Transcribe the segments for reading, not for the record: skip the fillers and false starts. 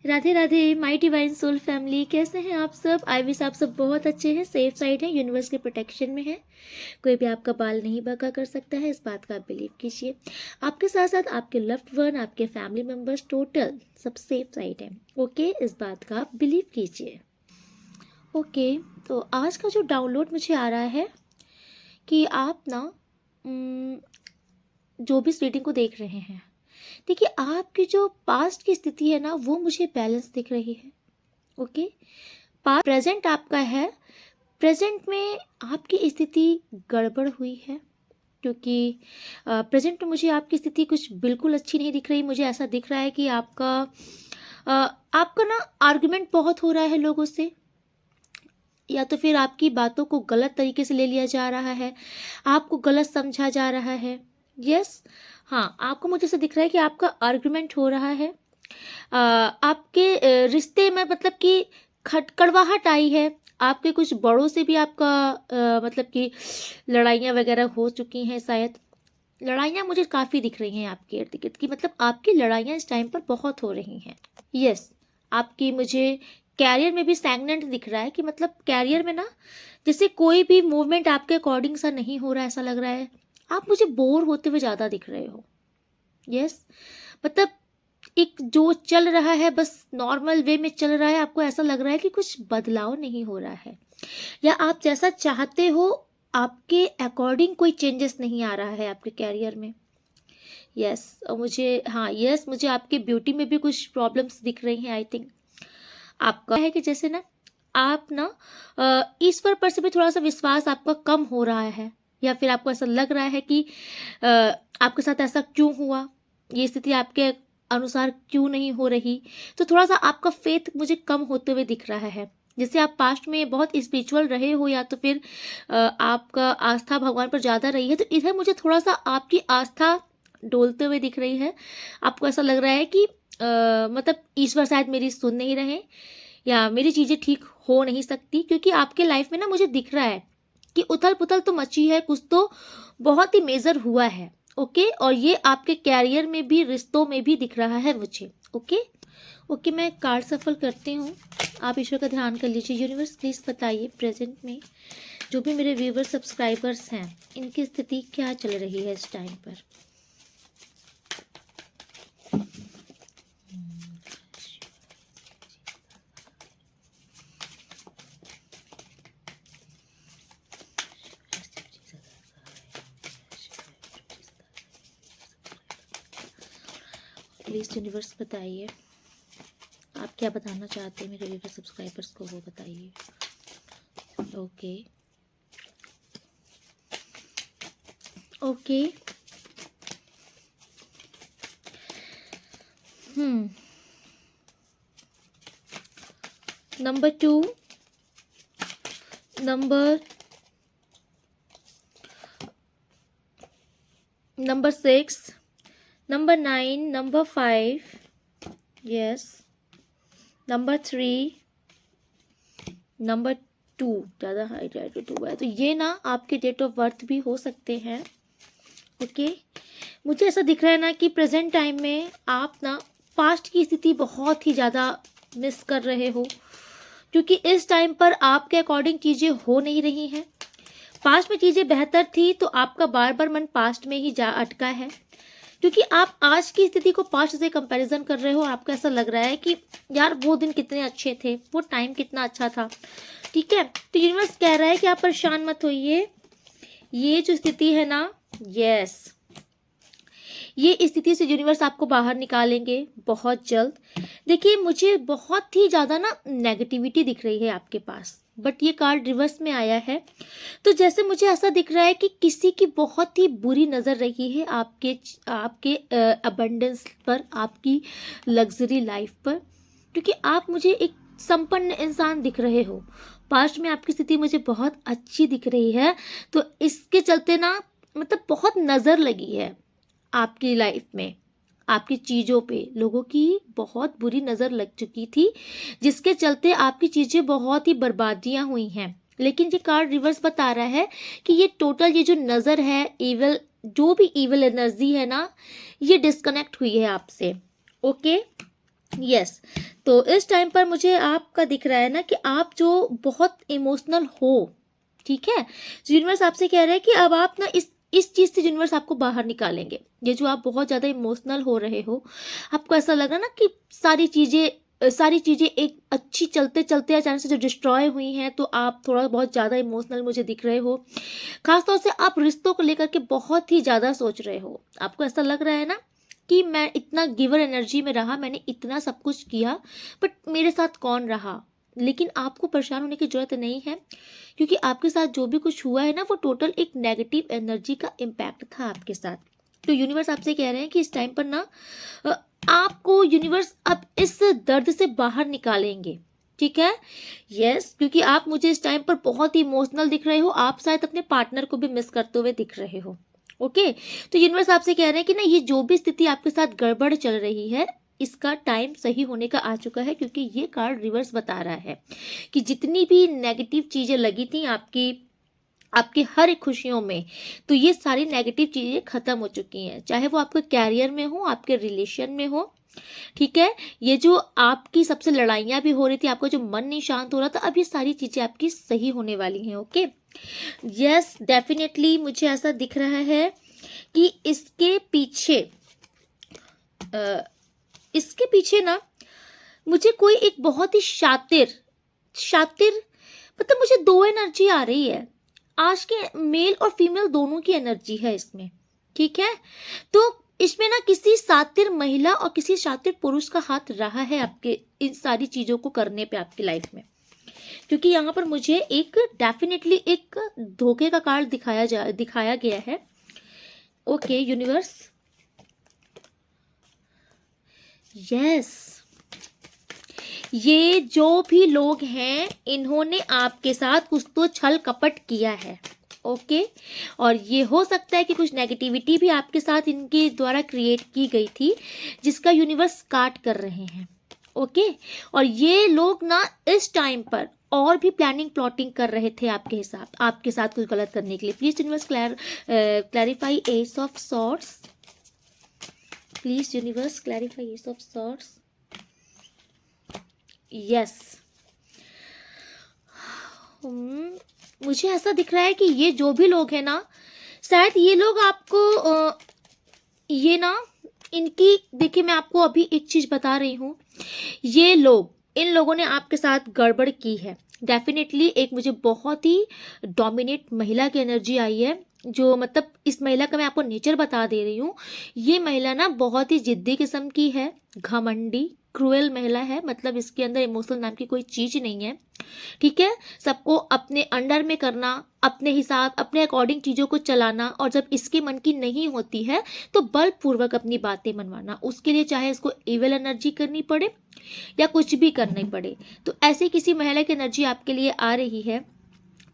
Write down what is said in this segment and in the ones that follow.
Radhe Radhe my divine soul family, कैसे हैं आप सब। आई विश आप सब बहुत अच्छे हैं, सेफ साइड हैं, यूनिवर्स के प्रोटेक्शन में है। कोई भी आपका बाल नहीं बका कर सकता है, इस बात का आप बिलीव कीजिए। आपके साथ साथ आपके लव्ड वन, आपके फैमिली मेम्बर्स, टोटल सब सेफ साइड हैं। ओके, इस बात का आप बिलीव कीजिए। ओके, तो आज का जो डाउनलोड मुझे आ रहा है कि आप ना जो भी इस रीडिंग को देख रहे हैं, देखिए आपकी जो पास्ट की स्थिति है ना, वो मुझे बैलेंस दिख रही है। ओके, पास्ट प्रेजेंट आपका है। प्रेजेंट में आपकी स्थिति गड़बड़ हुई है, क्योंकि प्रेजेंट में मुझे आपकी स्थिति कुछ बिल्कुल अच्छी नहीं दिख रही। मुझे ऐसा दिख रहा है कि आपका ना आर्गुमेंट बहुत हो रहा है लोगों से, या तो फिर आपकी बातों को गलत तरीके से ले लिया जा रहा है, आपको गलत समझा जा रहा है। यस, हाँ, आपको मुझे ऐसा दिख रहा है कि आपका आर्गुमेंट हो रहा है। आपके रिश्ते में मतलब कि कड़वाहट आई है। आपके कुछ बड़ों से भी आपका मतलब कि लड़ाइयाँ वगैरह हो चुकी हैं। शायद लड़ाइयाँ मुझे काफ़ी दिख रही हैं आपके इर्द गिर्द की, मतलब आपकी लड़ाइयाँ इस टाइम पर बहुत हो रही हैं। यस, आपकी मुझे कैरियर में भी स्टैग्नेंट दिख रहा है, कि मतलब कैरियर में ना जैसे कोई भी मूवमेंट आपके अकॉर्डिंग सा नहीं हो रहा है, ऐसा लग रहा है। आप मुझे बोर होते हुए ज़्यादा दिख रहे हो। यस, मतलब एक जो चल रहा है बस नॉर्मल वे में चल रहा है, आपको ऐसा लग रहा है कि कुछ बदलाव नहीं हो रहा है, या आप जैसा चाहते हो आपके अकॉर्डिंग कोई चेंजेस नहीं आ रहा है आपके कैरियर में। यस, मुझे आपके ब्यूटी में भी कुछ प्रॉब्लम्स दिख रही हैं। आई थिंक आपका है कि जैसे ना आप ना ईश्वर पर से भी थोड़ा सा विश्वास आपका कम हो रहा है, या फिर आपको ऐसा लग रहा है कि आपके साथ ऐसा क्यों हुआ, ये स्थिति आपके अनुसार क्यों नहीं हो रही। तो थोड़ा सा आपका फेथ मुझे कम होते हुए दिख रहा है। जैसे आप पास्ट में बहुत स्पिरिचुअल रहे हो, या तो फिर आपका आस्था भगवान पर ज़्यादा रही है, तो इधर मुझे थोड़ा सा आपकी आस्था डोलते हुए दिख रही है। आपको ऐसा लग रहा है कि मतलब ईश्वर शायद मेरी सुन नहीं रहे, या मेरी चीज़ें ठीक हो नहीं सकती, क्योंकि आपके लाइफ में ना मुझे दिख रहा है कि उथल पुथल तो मची है, कुछ तो बहुत ही मेजर हुआ है। ओके, और ये आपके कैरियर में भी, रिश्तों में भी दिख रहा है मुझे। ओके, मैं कार्ड सफल करती हूँ। आप ईश्वर का ध्यान कर लीजिए। यूनिवर्स प्लीज़ बताइए प्रेजेंट में जो भी मेरे व्यूवर सब्सक्राइबर्स हैं, इनकी स्थिति क्या चल रही है इस टाइम पर। प्लीज़ यूनिवर्स बताइए आप क्या बताना चाहते हैं मेरे व्यूवर सब्सक्राइबर्स को, वो बताइए। Okay, number 2, number 6, number 9, number 5, yes, number 3, number 2, ज़्यादा हाईलाइटेड हुआ है, तो ये ना आपके डेट ऑफ बर्थ भी हो सकते हैं। ओके, मुझे ऐसा दिख रहा है ना कि प्रेजेंट टाइम में आप ना पास्ट की स्थिति बहुत ही ज़्यादा मिस कर रहे हो, क्योंकि इस टाइम पर आपके अकॉर्डिंग चीज़ें हो नहीं रही हैं। पास्ट में चीज़ें बेहतर थी, तो आपका बार बार मन पास्ट में ही जा अटका है, क्योंकि आप आज की स्थिति को पास्ट से कंपैरिजन कर रहे हो। आपको ऐसा लग रहा है कि यार वो दिन कितने अच्छे थे, वो टाइम कितना अच्छा था। ठीक है, तो यूनिवर्स कह रहा है कि आप परेशान मत होइए। ये जो स्थिति है ना, यस, ये स्थिति से यूनिवर्स आपको बाहर निकालेंगे बहुत जल्द। देखिए, मुझे बहुत ही ज़्यादा ना नेगेटिविटी दिख रही है आपके पास, बट ये कार्ड रिवर्स में आया है, तो जैसे मुझे ऐसा दिख रहा है कि किसी की बहुत ही बुरी नज़र रही है आपके अबंडेंस पर, आपकी लग्जरी लाइफ पर, क्योंकि आप मुझे एक संपन्न इंसान दिख रहे हो। पास्ट में आपकी स्थिति मुझे बहुत अच्छी दिख रही है, तो इसके चलते ना मतलब बहुत नज़र लगी है आपकी लाइफ में, आपकी चीज़ों पे लोगों की बहुत बुरी नज़र लग चुकी थी, जिसके चलते आपकी चीज़ें बहुत ही बर्बादियाँ हुई हैं। लेकिन ये कार्ड रिवर्स बता रहा है कि ये टोटल, ये जो नज़र है, इविल, जो भी इविल एनर्जी है ना, ये डिस्कनेक्ट हुई है आपसे। ओके, यस, तो इस टाइम पर मुझे आपका दिख रहा है ना कि आप जो बहुत इमोशनल हो, ठीक है, तो यूनिवर्स आपसे कह रहा है कि अब आप ना इस चीज़ से यूनिवर्स आपको बाहर निकालेंगे। ये जो आप बहुत ज़्यादा इमोशनल हो रहे हो, आपको ऐसा लग रहा है ना कि सारी चीज़ें एक अच्छी चलते चलते अचानक से जो डिस्ट्रॉय हुई हैं, तो आप थोड़ा बहुत ज़्यादा इमोशनल मुझे दिख रहे हो। खासतौर से आप रिश्तों को लेकर के बहुत ही ज़्यादा सोच रहे हो। आपको ऐसा लग रहा है ना कि मैं इतना गिवर एनर्जी में रहा, मैंने इतना सब कुछ किया, बट मेरे साथ कौन रहा। लेकिन आपको परेशान होने की ज़रूरत नहीं है, क्योंकि आपके साथ जो भी कुछ हुआ है ना, वो टोटल एक नेगेटिव एनर्जी का इम्पैक्ट था आपके साथ। तो यूनिवर्स आपसे कह रहे हैं कि इस टाइम पर ना अ, आपको यूनिवर्स अब इस दर्द से बाहर निकालेंगे, ठीक है। यस, क्योंकि आप मुझे इस टाइम पर बहुत ही इमोशनल दिख रहे हो, आप शायद अपने पार्टनर को भी मिस करते हुए दिख रहे हो। ओके, तो यूनिवर्स आपसे कह रहे हैं कि ना ये जो भी स्थिति आपके साथ गड़बड़ चल रही है, इसका टाइम सही होने का आ चुका है, क्योंकि ये कार्ड रिवर्स बता रहा है कि जितनी भी नेगेटिव चीज़ें लगी थी आपकी हर एक खुशियों में, तो ये सारी नेगेटिव चीज़ें खत्म हो चुकी हैं, चाहे वो आपके कैरियर में हो, आपके रिलेशन में हो, ठीक है। ये जो आपकी सबसे लड़ाइयाँ भी हो रही थी, आपका जो मन नहीं शांत हो रहा था, अब ये सारी चीज़ें आपकी सही होने वाली हैं। ओके, यस, डेफिनेटली मुझे ऐसा दिख रहा है कि इसके पीछे ना मुझे कोई एक बहुत ही शातिर शातिर मतलब मुझे दो एनर्जी आ रही है। आज के मेल और फीमेल दोनों की एनर्जी है इसमें, ठीक है। तो इसमें ना किसी शातिर महिला और किसी शातिर पुरुष का हाथ रहा है आपके इन सारी चीज़ों को करने पे आपकी लाइफ में, क्योंकि यहाँ पर मुझे एक डेफिनेटली एक धोखे का कार्ड दिखाया गया है। ओके यूनिवर्स, यस, ये जो भी लोग हैं, इन्होंने आपके साथ कुछ तो छल कपट किया है। ओके, और ये हो सकता है कि कुछ नेगेटिविटी भी आपके साथ इनके द्वारा क्रिएट की गई थी, जिसका यूनिवर्स काट कर रहे हैं। ओके, और ये लोग ना इस टाइम पर और भी प्लानिंग प्लॉटिंग कर रहे थे आपके साथ कुछ गलत करने के लिए। Please universe clarify S of swords, please universe clarify S of swords. Yes, मुझे ऐसा दिख रहा है कि ये जो भी लोग हैं ना, शायद ये लोग आपको ये ना इनकी, देखिए मैं आपको अभी एक चीज़ बता रही हूँ, इन लोगों ने आपके साथ गड़बड़ की है। डेफिनेटली एक मुझे बहुत ही डोमिनेट महिला की एनर्जी आई है, जो मतलब इस महिला का मैं आपको नेचर बता दे रही हूँ। ये महिला ना बहुत ही जिद्दी किस्म की है, घमंडी क्रूएल महिला है, मतलब इसके अंदर इमोशनल नाम की कोई चीज़ नहीं है, ठीक है। सबको अपने अंडर में करना, अपने हिसाब अपने अकॉर्डिंग चीज़ों को चलाना, और जब इसके मन की नहीं होती है तो बलपूर्वक अपनी बातें मनवाना, उसके लिए चाहे इसको इविल एनर्जी करनी पड़े या कुछ भी करनी पड़े। तो ऐसे किसी महिला की एनर्जी आपके लिए आ रही है,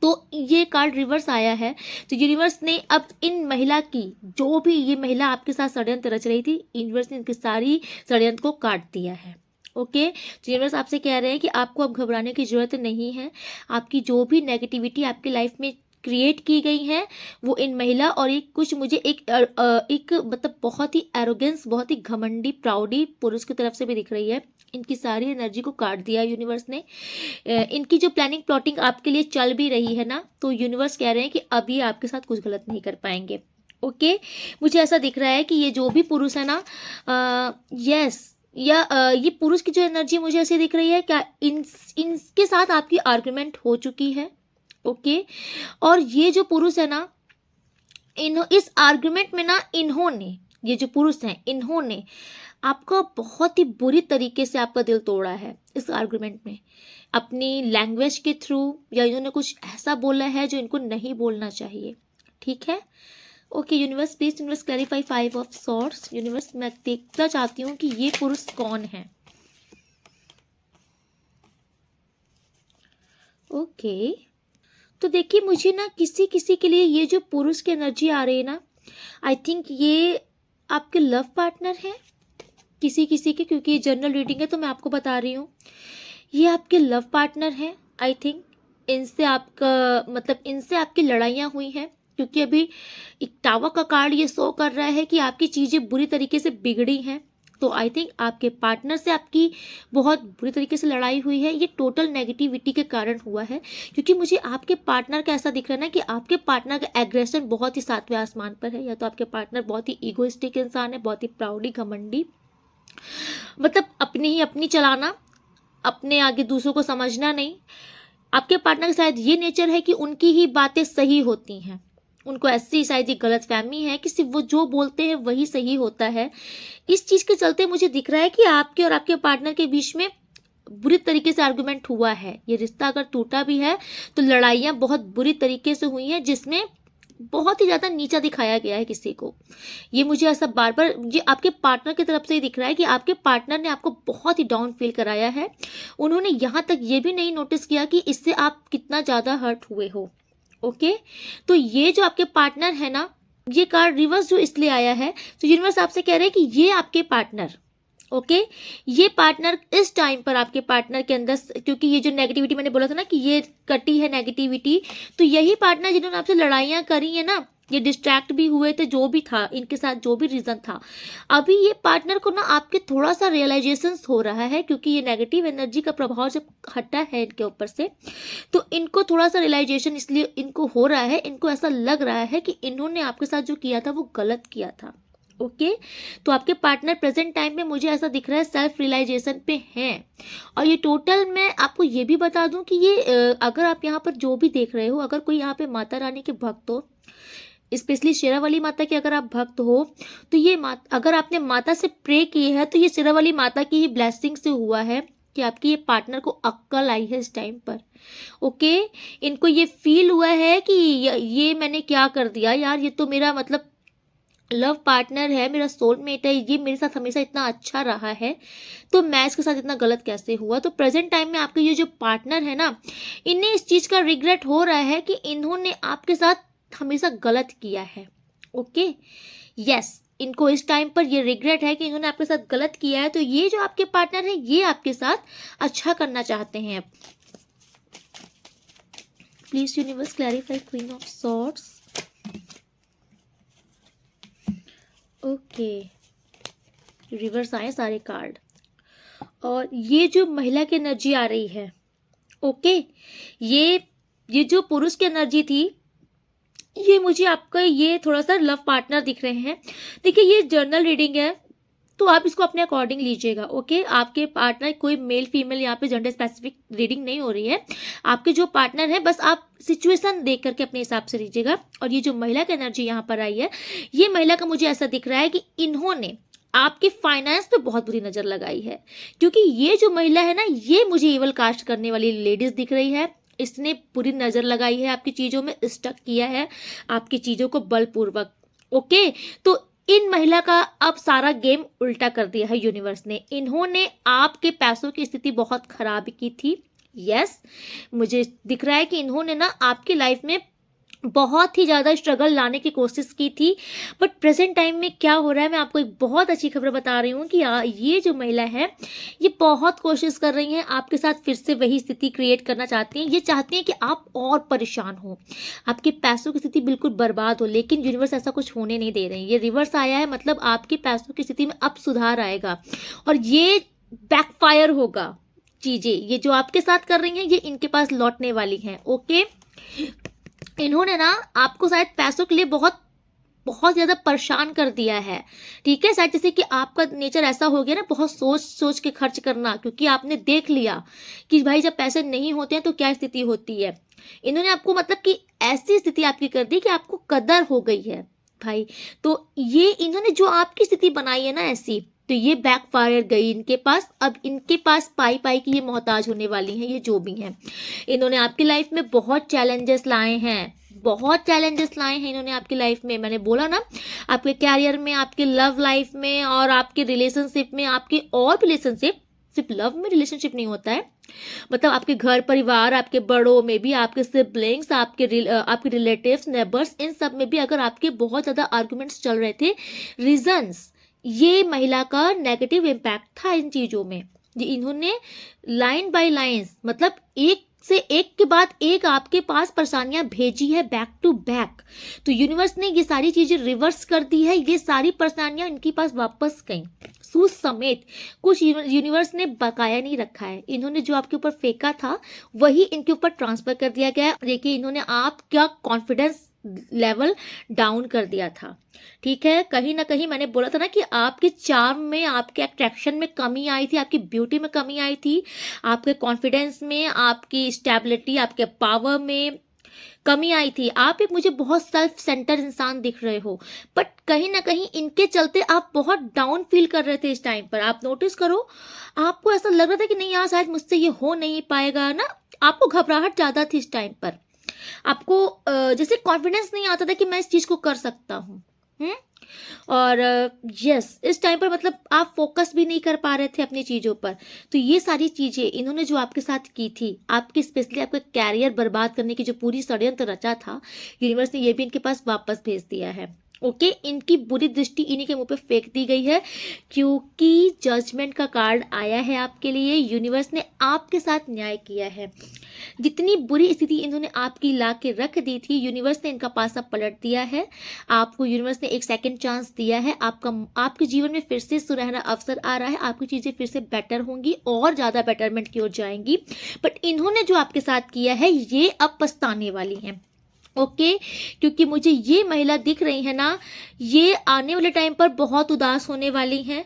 तो ये कार्ड रिवर्स आया है। तो यूनिवर्स ने अब इन महिला की, जो भी ये महिला आपके साथ षड्यंत्र रच रही थी, यूनिवर्स ने इनकी सारी षड्यंत्र को काट दिया है। ओके, तो यूनिवर्स आपसे कह रहे हैं कि आपको अब घबराने की जरूरत नहीं है। आपकी जो भी नेगेटिविटी आपकी लाइफ में क्रिएट की गई है, वो इन महिला और एक कुछ मुझे एक मतलब बहुत ही एरोगेंस, बहुत ही घमंडी प्राउडी पुरुष की तरफ से भी दिख रही है। इनकी सारी एनर्जी को काट दिया यूनिवर्स ने। इनकी जो प्लानिंग प्लॉटिंग आपके लिए चल भी रही है ना, तो यूनिवर्स कह रहे हैं कि अब ये आपके साथ कुछ गलत नहीं कर पाएंगे। ओके, मुझे ऐसा दिख रहा है कि ये जो भी पुरुष है ना, यस, ये पुरुष की जो एनर्जी मुझे ऐसी दिख रही है, क्या इनके साथ आपकी आर्गुमेंट हो चुकी है। ओके, और ये जो पुरुष है ना, इस आर्गुमेंट में ना ये जो पुरुष हैं, इन्होंने आपका बहुत ही बुरी तरीके से आपका दिल तोड़ा है इस आर्गुमेंट में, अपनी लैंग्वेज के थ्रू, या इन्होंने कुछ ऐसा बोला है जो इनको नहीं बोलना चाहिए, ठीक है। Okay universe, please universe clarify 5 of swords. Universe, मैं देखना चाहती हूँ कि ये पुरुष कौन है। ओके, तो देखिए मुझे ना किसी किसी के लिए ये जो पुरुष की एनर्जी आ रही है ना, आई थिंक ये आपके लव पार्टनर है किसी किसी के, क्योंकि जनरल रीडिंग है तो मैं आपको बता रही हूँ, ये आपके लव पार्टनर हैं। आई थिंक इनसे आपकी लड़ाइयाँ हुई हैं, क्योंकि अभी एक टावर का कार्ड ये शो कर रहा है कि आपकी चीज़ें बुरी तरीके से बिगड़ी हैं, तो आई थिंक आपके पार्टनर से आपकी बहुत बुरी तरीके से लड़ाई हुई है। ये टोटल नेगेटिविटी के कारण हुआ है, क्योंकि मुझे आपके पार्टनर का ऐसा दिख रहा है ना कि आपके पार्टनर का एग्रेशन बहुत ही सातवें आसमान पर है। या तो आपके पार्टनर बहुत ही ईगोइस्टिक इंसान है, बहुत ही प्राउडली घमंडी, मतलब अपनी चलाना, अपने आगे दूसरों को समझना नहीं। आपके पार्टनर का शायद ये नेचर है कि उनकी ही बातें सही होती हैं। उनको ऐसी शायद ये गलत फहमी है कि सिर्फ वो जो बोलते हैं वही सही होता है। इस चीज़ के चलते मुझे दिख रहा है कि आपके और आपके पार्टनर के बीच में बुरी तरीके से आर्गुमेंट हुआ है। ये रिश्ता अगर टूटा भी है तो लड़ाइयाँ बहुत बुरी तरीके से हुई हैं, जिसमें बहुत ही ज़्यादा नीचा दिखाया गया है किसी को। ये मुझे ऐसा बार बार ये आपके पार्टनर की तरफ से ही दिख रहा है कि आपके पार्टनर ने आपको बहुत ही डाउन फील कराया है। उन्होंने यहाँ तक ये भी नहीं नोटिस किया कि इससे आप कितना ज़्यादा हर्ट हुए हो। ओके, तो ये जो आपके पार्टनर है ना, ये कार्ड रिवर्स जो इसलिए आया है, तो यूनिवर्स आपसे कह रहे हैं कि ये आपके पार्टनर, ओके, ये पार्टनर इस टाइम पर आपके पार्टनर के अंदर, क्योंकि ये जो नेगेटिविटी मैंने बोला था ना कि ये कटी है नेगेटिविटी, तो यही पार्टनर जिन्होंने आपसे लड़ाइयाँ करी है ना, ये डिस्ट्रैक्ट भी हुए थे, जो भी था इनके साथ जो भी रीज़न था, अभी ये पार्टनर को ना आपके थोड़ा सा रियलाइजेशन हो रहा है, क्योंकि ये नेगेटिव एनर्जी का प्रभाव जब हटा है इनके ऊपर से, तो इनको थोड़ा सा रियलाइजेशन इसलिए इनको हो रहा है। इनको ऐसा लग रहा है कि इन्होंने आपके साथ जो किया था वो गलत किया था। ओके, तो आपके पार्टनर प्रेजेंट टाइम में मुझे ऐसा दिख रहा है सेल्फ रियलाइजेशन पे हैं। और ये टोटल मैं आपको ये भी बता दूं कि ये अगर आप यहाँ पर जो भी देख रहे हो, अगर कोई यहाँ पे माता रानी के भक्त हो, स्पेशली शेरावाली माता के अगर आप भक्त हो, तो ये अगर आपने माता से प्रे की है तो ये शेरावाली माता की ही ब्लेसिंग से हुआ है कि आपके ये पार्टनर को अक्ल आई है इस टाइम पर। ओके, इनको ये फील हुआ है कि ये मैंने क्या कर दिया यार, ये तो मेरा मतलब लव पार्टनर है, मेरा सोलमेट है, ये मेरे साथ हमेशा इतना अच्छा रहा है, तो मैं इसके साथ इतना गलत कैसे हुआ। तो प्रेजेंट टाइम में आपके ये जो पार्टनर है ना, इन्हें इस चीज़ का रिग्रेट हो रहा है कि इन्होंने आपके साथ हमेशा गलत किया है। ओके, यस, इनको इस टाइम पर ये रिग्रेट है कि इन्होंने आपके साथ गलत किया है। तो ये जो आपके पार्टनर है ये आपके साथ अच्छा करना चाहते हैं। अब please universe clarify queen of swords. Okay, reverse आए सारे कार्ड, और ये जो महिला की एनर्जी आ रही है, ओके, ये जो पुरुष की एनर्जी थी, ये मुझे आपका ये थोड़ा सा लव पार्टनर दिख रहे हैं। देखिए, ये जर्नल रीडिंग है तो आप इसको अपने अकॉर्डिंग लीजिएगा। ओके, आपके पार्टनर कोई मेल फीमेल यहाँ पे जेंडर स्पेसिफिक रीडिंग नहीं हो रही है। आपके जो पार्टनर है बस आप सिचुएशन देख करके अपने हिसाब से लीजिएगा। और ये जो महिला की एनर्जी यहाँ पर आई है, ये महिला का मुझे ऐसा दिख रहा है कि इन्होंने आपके फाइनेंस पे बहुत बुरी नज़र लगाई है, क्योंकि ये जो महिला है ना, ये मुझे इवल कास्ट करने वाली लेडीज दिख रही है। इसने पूरी नज़र लगाई है आपकी चीज़ों में, स्टक किया है आपकी चीज़ों को बलपूर्वक। ओके, तो इन महिला का अब सारा गेम उल्टा कर दिया है यूनिवर्स ने। इन्होंने आपके पैसों की स्थिति बहुत खराब की थी। यस, मुझे दिख रहा है कि इन्होंने ना आपकी लाइफ में बहुत ही ज़्यादा स्ट्रगल लाने की कोशिश की थी, बट प्रेजेंट टाइम में क्या हो रहा है, मैं आपको एक बहुत अच्छी खबर बता रही हूँ कि ये जो महिला है ये बहुत कोशिश कर रही हैं आपके साथ फिर से वही स्थिति क्रिएट करना चाहती हैं। ये चाहती हैं कि आप और परेशान हो, आपके पैसों की स्थिति बिल्कुल बर्बाद हो, लेकिन यूनिवर्स ऐसा कुछ होने नहीं दे रहे हैं। ये रिवर्स आया है, मतलब आपके पैसों की स्थिति में अब सुधार आएगा और ये बैकफायर होगा चीज़ें। ये जो आपके साथ कर रही हैं ये इनके पास लौटने वाली हैं। ओके, इन्होंने ना आपको शायद पैसों के लिए बहुत बहुत ज़्यादा परेशान कर दिया है। ठीक है, शायद जैसे कि आपका नेचर ऐसा हो गया ना, बहुत सोच सोच के खर्च करना, क्योंकि आपने देख लिया कि भाई जब पैसे नहीं होते हैं तो क्या स्थिति होती है। इन्होंने आपको मतलब कि ऐसी स्थिति आपकी कर दी कि आपको कदर हो गई है भाई। तो ये इन्होंने जो आपकी स्थिति बनाई है ना ऐसी, तो ये बैकफायर गई इनके पास। अब इनके पास पाई पाई की ये मोहताज होने वाली हैं। ये जो भी हैं, इन्होंने आपकी लाइफ में बहुत चैलेंजेस लाए हैं, बहुत चैलेंजेस लाए हैं इन्होंने आपकी लाइफ में। मैंने बोला ना, आपके कैरियर में, आपके लव लाइफ में और आपके रिलेशनशिप में, आपके और रिलेशनशिप, सिर्फ लव में रिलेशनशिप नहीं होता है, मतलब आपके घर परिवार, आपके बड़ों में भी, आपके सिबलिंग्स, आपके रिलेटिव्स, नेबर्स, इन सब में भी अगर आपके बहुत ज़्यादा आर्गुमेंट्स चल रहे थे, रीजंस, ये महिला का नेगेटिव इम्पैक्ट था इन चीज़ों में। ये इन्होंने लाइन बाय लाइन्स, मतलब एक से एक के बाद एक आपके पास परेशानियां भेजी है बैक टू बैक। तो यूनिवर्स ने ये सारी चीज़ें रिवर्स कर दी है, ये सारी परेशानियां इनके पास वापस गई, सूज समेत कुछ यूनिवर्स ने बकाया नहीं रखा है। इन्होंने जो आपके ऊपर फेंका था वही इनके ऊपर ट्रांसफर कर दिया गया है। देखिए, इन्होंने आपका कॉन्फिडेंस लेवल डाउन कर दिया था। ठीक है, कहीं ना कहीं मैंने बोला था ना कि आपके चार्म में, आपके अट्रैक्शन में कमी आई थी, आपकी ब्यूटी में कमी आई थी, आपके कॉन्फिडेंस में, आपकी स्टेबिलिटी, आपके पावर में कमी आई थी। आप एक मुझे बहुत सेल्फ सेंटर इंसान दिख रहे हो, बट कहीं ना कहीं इनके चलते आप बहुत डाउन फील कर रहे थे इस टाइम पर। आप नोटिस करो, आपको ऐसा लग रहा था कि नहीं यार, शायद मुझसे ये हो नहीं पाएगा ना। आपको घबराहट ज़्यादा थी इस टाइम पर। आपको जैसे कॉन्फिडेंस नहीं आता था कि मैं इस चीज़ को कर सकता हूँ। और यस, इस टाइम पर मतलब आप फोकस भी नहीं कर पा रहे थे अपनी चीज़ों पर। तो ये सारी चीज़ें इन्होंने जो आपके साथ की थी, आपकी स्पेशली आपका कैरियर बर्बाद करने की जो पूरी षड्यंत्र रचा था, यूनिवर्स ने ये भी इनके पास वापस भेज दिया है। ओके, इनकी बुरी दृष्टि इन्हीं के मुंह पे फेंक दी गई है, क्योंकि जजमेंट का कार्ड आया है आपके लिए। यूनिवर्स ने आपके साथ न्याय किया है। जितनी बुरी स्थिति इन्होंने आपकी ला के रख दी थी, यूनिवर्स ने इनका पासा पलट दिया है। आपको यूनिवर्स ने एक सेकंड चांस दिया है। आपके जीवन में फिर से सुनहरा अवसर आ रहा है। आपकी चीज़ें फिर से बेटर होंगी और ज़्यादा बेटरमेंट की ओर जाएंगी। बट इन्होंने जो आपके साथ किया है, ये अब पछताने वाली हैं। ओके, क्योंकि मुझे ये महिला दिख रही है ना, ये आने वाले टाइम पर बहुत उदास होने वाली हैं।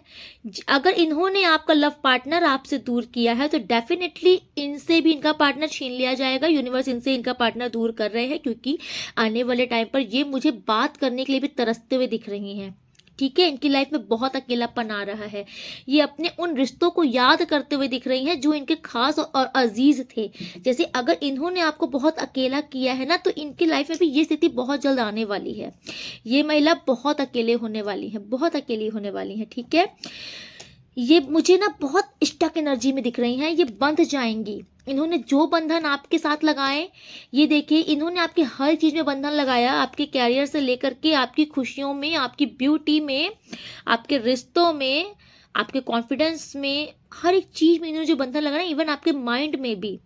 अगर इन्होंने आपका लव पार्टनर आपसे दूर किया है तो डेफिनेटली इनसे भी इनका पार्टनर छीन लिया जाएगा। यूनिवर्स इनसे इनका पार्टनर दूर कर रहे हैं, क्योंकि आने वाले टाइम पर ये मुझे बात करने के लिए भी तरसते हुए दिख रही हैं। ठीक है, इनकी लाइफ में बहुत अकेलापन आ रहा है। ये अपने उन रिश्तों को याद करते हुए दिख रही हैं जो इनके खास और अजीज थे। जैसे अगर इन्होंने आपको बहुत अकेला किया है ना, तो इनकी लाइफ में भी ये स्थिति बहुत जल्द आने वाली है। ये महिला बहुत अकेले होने वाली है, बहुत अकेली होने वाली है। ठीक है, ये मुझे ना बहुत स्टक एनर्जी में दिख रही हैं। ये बंध जाएंगी। इन्होंने जो बंधन आपके साथ लगाए, ये देखिए, इन्होंने आपकी हर चीज़ में बंधन लगाया, आपके कैरियर से लेकर के आपकी खुशियों में, आपकी ब्यूटी में, आपके रिश्तों में, आपके कॉन्फिडेंस में, हर एक चीज़ में इन्होंने जो बंधन लगाया, इवन आपके माइंड में भी।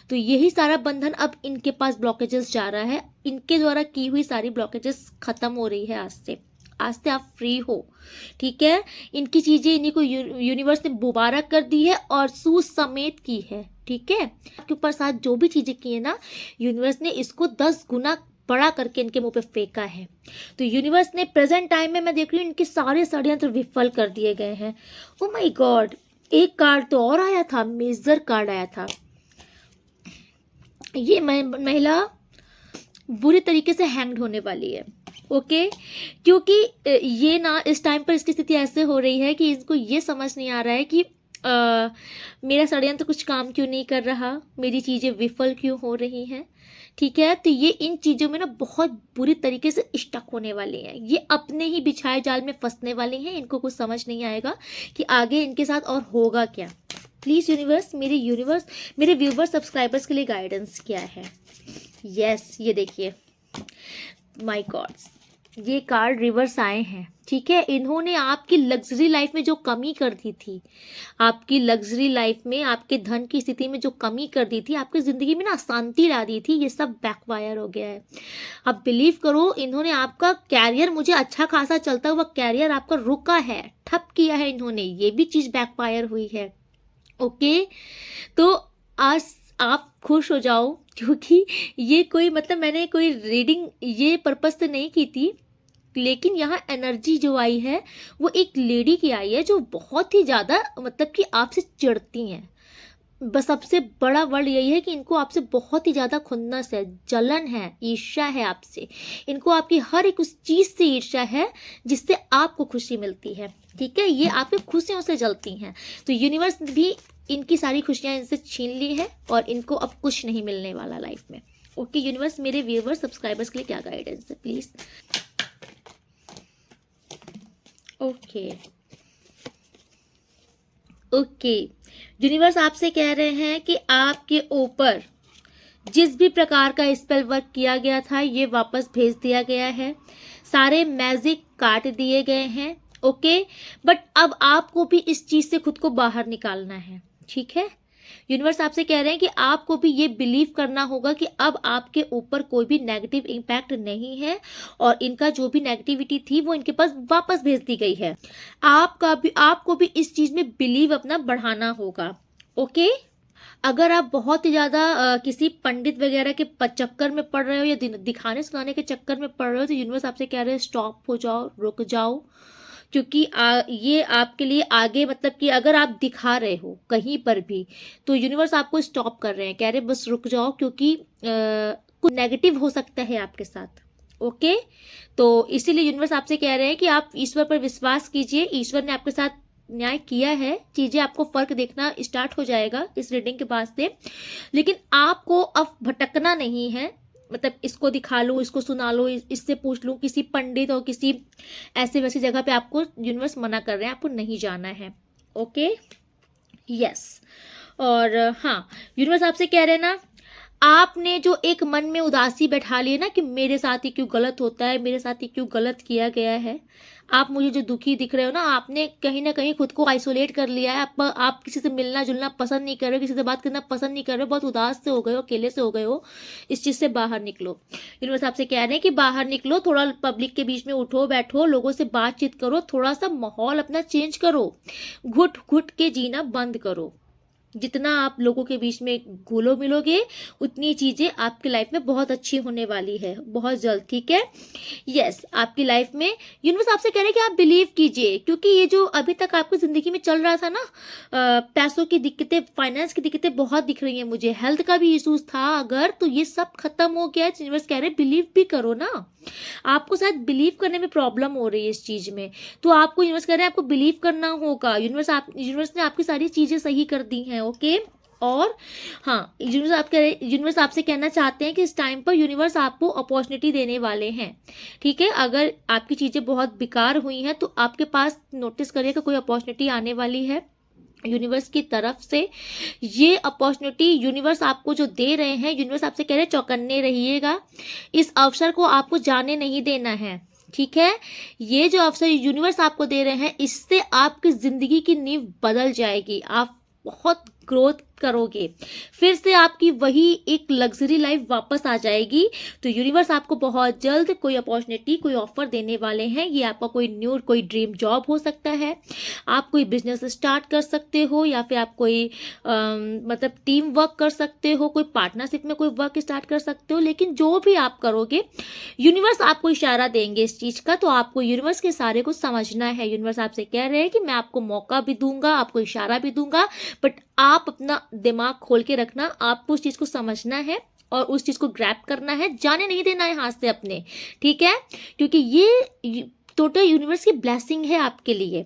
तो यही सारा बंधन अब इनके पास ब्लॉकेजेस जा रहा है। इनके द्वारा की हुई सारी ब्लॉकेजेस खत्म हो रही है आज से आप फ्री हो। ठीक है, इनकी चीज़ें इन्हीं को यूनिवर्स ने मुबारक कर दी है और सूज समेत की है। ठीक है, आपके ऊपर साथ जो भी चीज़ें की है ना, यूनिवर्स ने इसको 10 गुना बड़ा करके इनके मुंह पे फेंका है। तो यूनिवर्स ने प्रेजेंट टाइम में, मैं देख रही हूँ, इनके सारे षड्यंत्र विफल कर दिए गए हैं। ओ माय गॉड, एक कार्ड तो और आया था, मेजर कार्ड आया था। ये महिला बुरी तरीके से हैंग्ड होने वाली है। ओके, क्योंकि ये ना इस टाइम पर इसकी स्थिति ऐसे हो रही है कि इसको ये समझ नहीं आ रहा है कि मेरा षड्यंत्र कुछ काम क्यों नहीं कर रहा, मेरी चीज़ें विफल क्यों हो रही हैं। ठीक है, तो ये इन चीज़ों में ना बहुत बुरी तरीके से स्टक होने वाले हैं। ये अपने ही बिछाए जाल में फंसने वाले हैं। इनको कुछ समझ नहीं आएगा कि आगे इनके साथ और होगा क्या। प्लीज़ यूनिवर्स, मेरे व्यूवर्स, सब्सक्राइबर्स के लिए गाइडेंस क्या है। यस, ये देखिए, माय गॉड्स, ये कार्ड रिवर्स आए हैं। ठीक है, इन्होंने आपकी लग्जरी लाइफ में जो कमी कर दी थी, आपकी लग्जरी लाइफ में, आपके धन की स्थिति में जो कमी कर दी थी, आपकी ज़िंदगी में ना अशांति ला दी थी, ये सब बैकफायर हो गया है। अब बिलीव करो, इन्होंने आपका कैरियर, मुझे अच्छा खासा चलता हुआ कैरियर आपका रुका है, ठप किया है इन्होंने, ये भी चीज़ बैकफायर हुई है। ओके, तो आज आप खुश हो जाओ, क्योंकि ये कोई मतलब मैंने कोई रीडिंग ये पर्पस से नहीं की थी, लेकिन यहाँ एनर्जी जो आई है वो एक लेडी की आई है जो बहुत ही ज़्यादा मतलब कि आपसे चिढ़ती हैं। बस सबसे बड़ा वर्ड यही है कि इनको आपसे बहुत ही ज़्यादा खुन्नस है, जलन है, ईर्ष्या है आपसे। इनको आपकी हर एक उस चीज़ से ईर्ष्या है जिससे आपको खुशी मिलती है। ठीक है, ये आपकी खुशियों से जलती हैं। तो यूनिवर्स भी इनकी सारी खुशियाँ इनसे छीन ली है और इनको अब कुछ नहीं मिलने वाला लाइफ में। ओके यूनिवर्स, मेरे व्यूअर्स, सब्सक्राइबर्स के लिए क्या गाइडेंस है प्लीज़। ओके, यूनिवर्स आपसे कह रहे हैं कि आपके ऊपर जिस भी प्रकार का स्पेल वर्क किया गया था, ये वापस भेज दिया गया है। सारे मैजिक काट दिए गए हैं। ओके, बट अब आपको भी इस चीज़ से खुद को बाहर निकालना है। ठीक है, यूनिवर्स आपसे कह रहे हैं कि आपको भी ये बिलीव करना होगा कि अब आपके ऊपर कोई भी नेगेटिव इम्पैक्ट नहीं है और इनका जो भी नेगेटिविटी थी वो इनके पास वापस भेज दी गई है। आपको भी इस चीज में बिलीव अपना बढ़ाना होगा। ओके, अगर आप बहुत ही ज़्यादा किसी पंडित वगैरह के चक्कर में पड़ रहे हो या दिखाने सुनाने के चक्कर में पड़ रहे हो तो यूनिवर्स आपसे कह रहे हैं स्टॉप हो जाओ, रुक जाओ। क्योंकि ये आपके लिए आगे मतलब कि अगर आप दिखा रहे हो कहीं पर भी तो यूनिवर्स आपको स्टॉप कर रहे हैं, कह रहे हैं बस रुक जाओ, क्योंकि कुछ नेगेटिव हो सकता है आपके साथ। ओके, तो इसीलिए यूनिवर्स आपसे कह रहे हैं कि आप ईश्वर पर विश्वास कीजिए, ईश्वर ने आपके साथ न्याय किया है, चीजें आपको फर्क देखना स्टार्ट हो जाएगा इस रीडिंग के बाद से। लेकिन आपको अब भटकना नहीं है, मतलब इसको दिखा लो, इसको सुना लो, इससे पूछ लो, किसी पंडित और किसी ऐसे वैसी जगह पे आपको यूनिवर्स मना कर रहे हैं, आपको नहीं जाना है। Okay, yes. और हाँ, यूनिवर्स आपसे कह रहे हैं ना, आपने जो एक मन में उदासी बैठा ली है ना कि मेरे साथ ही क्यों गलत होता है, मेरे साथ ही क्यों गलत किया गया है, आप मुझे जो दुखी दिख रहे हो ना, आपने कहीं ना कहीं खुद को आइसोलेट कर लिया है। आप किसी से मिलना जुलना पसंद नहीं कर रहे हो, किसी से बात करना पसंद नहीं कर रहे हो, बहुत उदास से हो गए हो, अकेले से हो गए हो। इस चीज़ से बाहर निकलो। यूनिवर्स आपसे कह रहे हैं कि बाहर निकलो, थोड़ा पब्लिक के बीच में उठो बैठो, लोगों से बातचीत करो, थोड़ा सा माहौल अपना चेंज करो, घुट घुट के जीना बंद करो। जितना आप लोगों के बीच में घुलो मिलोगे उतनी चीजें आपकी लाइफ में बहुत अच्छी होने वाली है बहुत जल्द। ठीक है, यस। आपकी लाइफ में यूनिवर्स आपसे कह रहे हैं कि आप बिलीव कीजिए, क्योंकि ये जो अभी तक आपकी जिंदगी में चल रहा था ना, पैसों की दिक्कतें, फाइनेंस की दिक्कतें बहुत दिख रही हैं मुझे, हेल्थ का भी इश्यूज था अगर, तो ये सब खत्म हो गया है। यूनिवर्स कह रहे हैं बिलीव भी करो ना, आपको शायद बिलीव करने में प्रॉब्लम हो रही है इस चीज में, तो आपको यूनिवर्स कह रहे हैं आपको बिलीव करना होगा। यूनिवर्स ने आपकी सारी चीजें सही कर दी हैं। ओके, और हाँ, यूनिवर्स आपसे कहना चाहते हैं कि इस टाइम पर यूनिवर्स आपको अपॉर्चुनिटी देने वाले हैं। ठीक है, अगर आपकी चीजें बहुत बेकार हुई हैं तो आपके पास नोटिस करिएगा कोई अपॉर्चुनिटी आने वाली है यूनिवर्स की तरफ से। ये अपॉर्चुनिटी यूनिवर्स आपको जो दे रहे हैं, यूनिवर्स आपसे कह रहे हैं चौकन्ने रहिएगा, इस अवसर को आपको जाने नहीं देना है। ठीक है, ये जो अवसर यूनिवर्स आपको दे रहे हैं, इससे आपकी जिंदगी की नींव बदल जाएगी, आप बहुत ग्रोथ करोगे, फिर से आपकी वही एक लग्जरी लाइफ वापस आ जाएगी। तो यूनिवर्स आपको बहुत जल्द कोई अपॉर्चुनिटी, कोई ऑफर देने वाले हैं। ये आपका कोई ड्रीम जॉब हो सकता है, आप कोई बिजनेस स्टार्ट कर सकते हो, या फिर आप कोई मतलब टीम वर्क कर सकते हो, कोई पार्टनरशिप में कोई वर्क स्टार्ट कर सकते हो। लेकिन जो भी आप करोगे यूनिवर्स आपको इशारा देंगे इस चीज का, तो आपको यूनिवर्स के इशारे को समझना है। यूनिवर्स आपसे कह रहे हैं कि मैं आपको मौका भी दूंगा, आपको इशारा भी दूंगा, बट आप अपना दिमाग खोल के रखना, आपको उस चीज को समझना है और उस चीज को ग्रैब करना है, जाने नहीं देना है हाथ से अपने। ठीक है, क्योंकि ये टोटल यूनिवर्स की ब्लेसिंग है आपके लिए,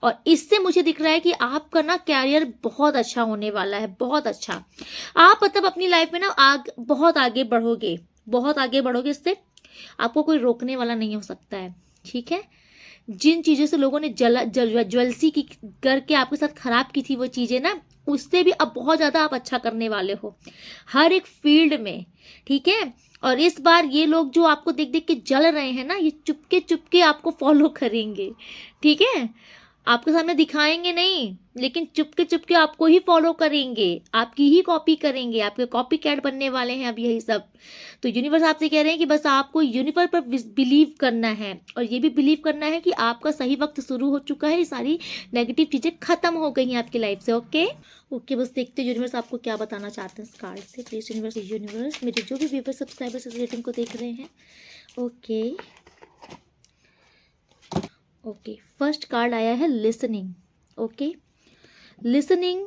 और इससे मुझे दिख रहा है कि आपका ना कैरियर बहुत अच्छा होने वाला है, बहुत अच्छा। आप मतलब अपनी लाइफ में ना बहुत आगे बढ़ोगे, बहुत आगे बढ़ोगे, इससे आपको कोई रोकने वाला नहीं हो सकता है। ठीक है, जिन चीज़ों से लोगों ने ज्वेलसी की करके आपके साथ खराब की थी वो चीज़ें ना, उससे भी अब बहुत ज़्यादा आप अच्छा करने वाले हो हर एक फील्ड में। ठीक है, और इस बार ये लोग जो आपको देख देख के जल रहे हैं ना, ये चुपके चुपके आपको फॉलो करेंगे। ठीक है, आपके सामने दिखाएंगे नहीं, लेकिन चुपके चुपके आपको ही फॉलो करेंगे, आपकी ही कॉपी करेंगे, आपके कॉपी कैट बनने वाले हैं अब यही सब। तो यूनिवर्स आपसे कह रहे हैं कि बस आपको यूनिवर्स पर बिलीव करना है, और ये भी बिलीव करना है कि आपका सही वक्त शुरू हो चुका है, ये सारी नेगेटिव चीजें खत्म हो गई हैं आपकी लाइफ से। ओके ओके, बस देखते यूनिवर्स आपको क्या बताना चाहते हैं इस कार्ड से। प्लीज यूनिवर्स मेरे जो भी व्यूअर्स सब्सक्राइबर्स इस रीडिंग को देख रहे हैं। ओके ओके, फर्स्ट कार्ड आया है listening. Okay, listening,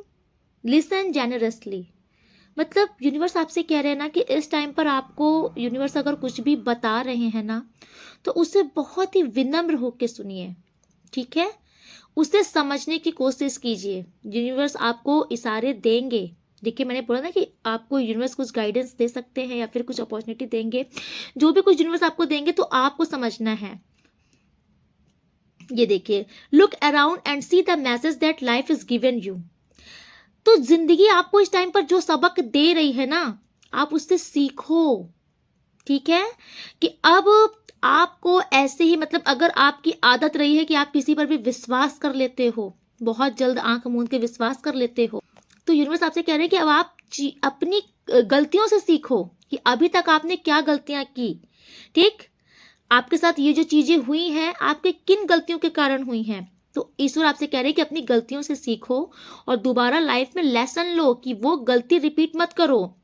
listen generously, मतलब यूनिवर्स आपसे कह रहे हैं ना कि इस टाइम पर आपको यूनिवर्स अगर कुछ भी बता रहे हैं ना, तो उसे बहुत ही विनम्र होकर सुनिए। ठीक है, उसे समझने की कोशिश कीजिए। यूनिवर्स आपको इशारे देंगे। देखिए, मैंने बोला ना कि आपको यूनिवर्स कुछ गाइडेंस दे सकते हैं या फिर कुछ अपॉर्चुनिटी देंगे, जो भी कुछ यूनिवर्स आपको देंगे तो आपको समझना है। ये देखिए, look around and see the message that life is given you. तो जिंदगी आपको इस टाइम पर जो सबक दे रही है ना, आप उससे सीखो। ठीक है, कि अब आपको ऐसे ही, मतलब अगर आपकी आदत रही है कि आप किसी पर भी विश्वास कर लेते हो, बहुत जल्द आंख मूंद के विश्वास कर लेते हो, तो यूनिवर्स आपसे कह रहे हैं कि अब आप अपनी गलतियों से सीखो कि अभी तक आपने क्या गलतियां की। ठीक, आपके साथ ये जो चीजें हुई हैं आपके किन गलतियों के कारण हुई हैं। तो ईश्वर आपसे कह रहे हैं कि अपनी गलतियों से सीखो और दोबारा लाइफ में लेसन लो कि वो गलती रिपीट मत करो।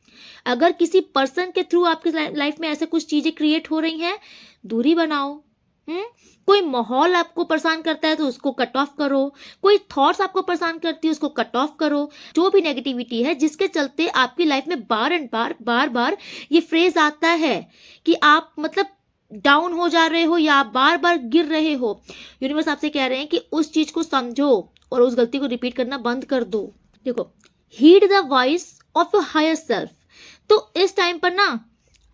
अगर किसी पर्सन के थ्रू आपकी लाइफ में ऐसे कुछ चीजें क्रिएट हो रही हैं, दूरी बनाओ। कोई माहौल आपको परेशान करता है तो उसको कट ऑफ करो, कोई थॉट्स आपको परेशान करती है उसको कट ऑफ करो। जो भी नेगेटिविटी है जिसके चलते आपकी लाइफ में बार बार ये फ्रेज आता है कि आप मतलब डाउन हो जा रहे हो या आप बार बार गिर रहे हो, यूनिवर्स आपसे कह रहे हैं कि उस चीज को समझो और उस गलती को रिपीट करना बंद कर दो। देखो, heed the voice of your higher self. तो इस टाइम पर ना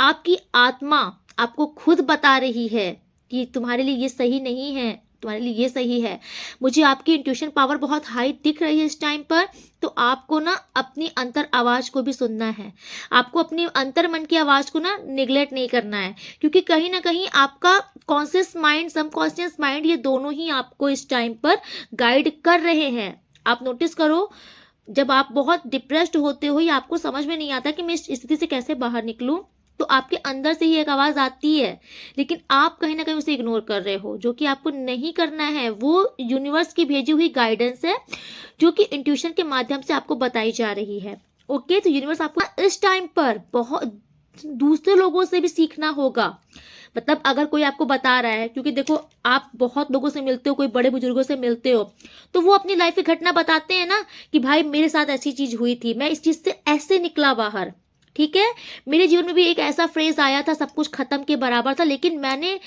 आपकी आत्मा आपको खुद बता रही है कि तुम्हारे लिए ये सही नहीं है, तुम्हारे लिए ये सही है। मुझे आपकी इंट्यूशन पावर बहुत हाई दिख रही है इस टाइम पर। तो आपको ना अपनी अंतर आवाज को भी सुनना है, आपको अपनी अंतर मन की आवाज को ना निगलेक्ट नहीं करना है, क्योंकि कहीं ना कहीं आपका कॉन्शियस माइंड, सबकॉन्शियस माइंड, ये दोनों ही आपको इस टाइम पर गाइड कर रहे हैं। आप नोटिस करो, जब आप बहुत डिप्रेस्ड होते हो या आपको समझ में नहीं आता कि मैं इस स्थिति से कैसे बाहर निकलूं, तो आपके अंदर से ही एक आवाज आती है, लेकिन आप कहीं ना कहीं उसे इग्नोर कर रहे हो। जो कि आपको नहीं करना है, वो यूनिवर्स की भेजी हुई गाइडेंस है जो कि इंट्यूशन के माध्यम से आपको बताई जा रही है। ओके, तो यूनिवर्स आपको इस टाइम पर बहुत दूसरे लोगों से भी सीखना होगा। मतलब अगर कोई आपको बता रहा है, क्योंकि देखो आप बहुत लोगों से मिलते हो, कोई बड़े बुजुर्गों से मिलते हो, तो वो अपनी लाइफ की घटना बताते हैं ना कि भाई मेरे साथ ऐसी चीज हुई थी, मैं इस चीज से ऐसे निकला बाहर। ठीक है, मेरे जीवन में भी एक ऐसा फ्रेज आया था, सब कुछ खत्म के बराबर था, लेकिन मैं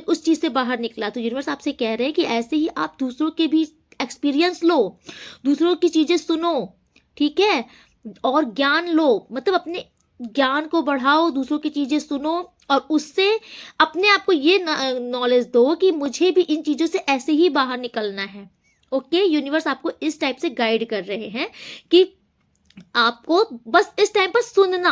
उस चीज से बाहर निकला। तो यूनिवर्स आपसे कह रहे हैं कि ऐसे ही आप दूसरों के भी एक्सपीरियंस लो, दूसरों की चीजें सुनो, ठीक है, और ज्ञान लो। मतलब अपने ज्ञान को बढ़ाओ, दूसरों की चीजें सुनो और उससे अपने आप को ये नॉलेज दो कि मुझे भी इन चीजों से ऐसे ही बाहर निकलना है। ओके, यूनिवर्स आपको इस टाइप से गाइड कर रहे हैं कि आपको बस इस टाइम पर सुनना,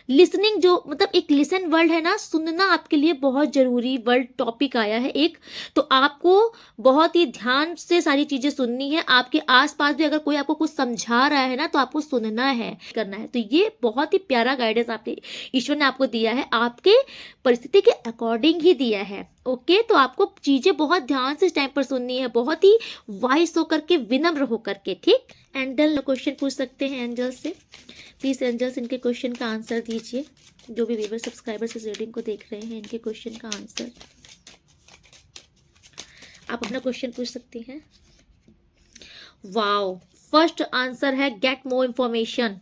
लिसनिंग, जो मतलब एक लिसन वर्ड है ना, सुनना आपके लिए बहुत जरूरी वर्ड टॉपिक आया है एक। तो आपको बहुत ही ध्यान से सारी चीजें सुननी है। आपके आसपास भी अगर कोई आपको कुछ समझा रहा है ना, तो आपको सुनना है, करना है। तो ये बहुत ही प्यारा गाइडेंस आपके ईश्वर ने आपको दिया है, आपके परिस्थिति के अकॉर्डिंग ही दिया है। ओके, तो आपको चीजें बहुत ध्यान से इस टाइम पर सुननी है, बहुत ही वाइस होकर के, विनम्र होकर के। ठीक, एंजल क्वेश्चन पूछ सकते हैं एंजल से। प्लीज एंजल्स इनके क्वेश्चन का आंसर दीजिए। जो भी व्यूअर सब्सक्राइबर्स इस रीडिंग को देख रहे हैं, इनके क्वेश्चन का आंसर आप अपना क्वेश्चन पूछ सकती हैं। वाओ, फर्स्ट आंसर है गेट मोर इंफॉर्मेशन।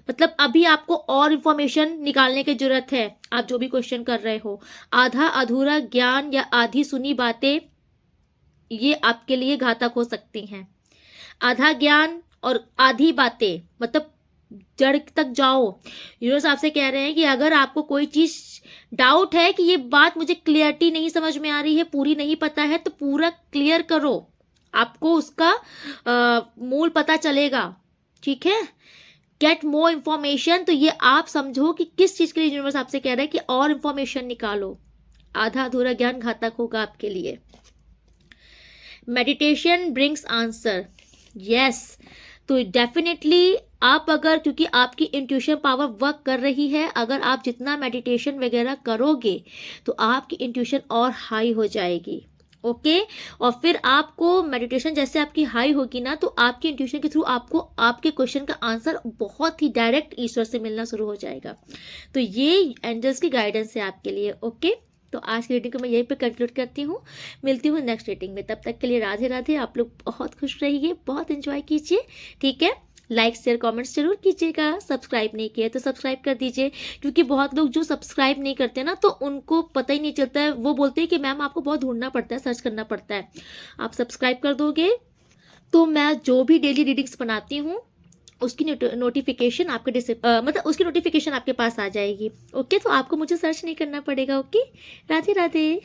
मतलब अभी आपको और इंफॉर्मेशन निकालने की जरूरत है। आप जो भी क्वेश्चन कर रहे हो, आधा अधूरा ज्ञान या आधी सुनी बातें, ये आपके लिए घातक हो सकती हैं। आधा ज्ञान और आधी बातें, मतलब जड़ तक जाओ। यूनिवर्स आपसे कह रहे हैं कि अगर आपको कोई चीज डाउट है कि ये बात मुझे क्लियरिटी नहीं समझ में आ रही है, पूरी नहीं पता है, तो पूरा क्लियर करो, आपको उसका मूल पता चलेगा। ठीक है, गेट मोर इंफॉर्मेशन, तो ये आप समझो कि किस चीज के लिए यूनिवर्स आपसे कह रहा है कि और इंफॉर्मेशन निकालो। आधा अधूरा ज्ञान घातक होगा आपके लिए। Meditation brings answer, yes. तो डेफिनेटली आप अगर, क्योंकि आपकी इंट्यूशन पावर वर्क कर रही है, अगर आप जितना मेडिटेशन वगैरह करोगे तो आपकी इंट्यूशन और हाई हो जाएगी। ओके, और फिर आपको मेडिटेशन जैसे आपकी हाई होगी ना, तो आपकी इंट्यूशन के थ्रू आपको आपके क्वेश्चन का आंसर बहुत ही डायरेक्ट ईश्वर से मिलना शुरू हो जाएगा। तो ये एंजल्स की गाइडेंस है आपके लिए। ओके, तो आज की रीडिंग को मैं यहीं पे कंक्लूड करती हूँ। मिलती हूँ नेक्स्ट रीडिंग में, तब तक के लिए राधे राधे। आप लोग बहुत खुश रहिए, बहुत एंजॉय कीजिए। ठीक है, लाइक शेयर कमेंट्स जरूर कीजिएगा। सब्सक्राइब नहीं किया तो सब्सक्राइब कर दीजिए, क्योंकि बहुत लोग जो सब्सक्राइब नहीं करते ना, तो उनको पता ही नहीं चलता है। वो बोलते हैं कि मैम आपको बहुत ढूंढना पड़ता है, सर्च करना पड़ता है। आप सब्सक्राइब कर दोगे तो मैं जो भी डेली रीडिंग्स बनाती हूँ उसकी नोटिफिकेशन आपके मतलब उसकी नोटिफिकेशन आपके पास आ जाएगी। ओके, तो आपको मुझे सर्च नहीं करना पड़ेगा। ओके, राधे राधे।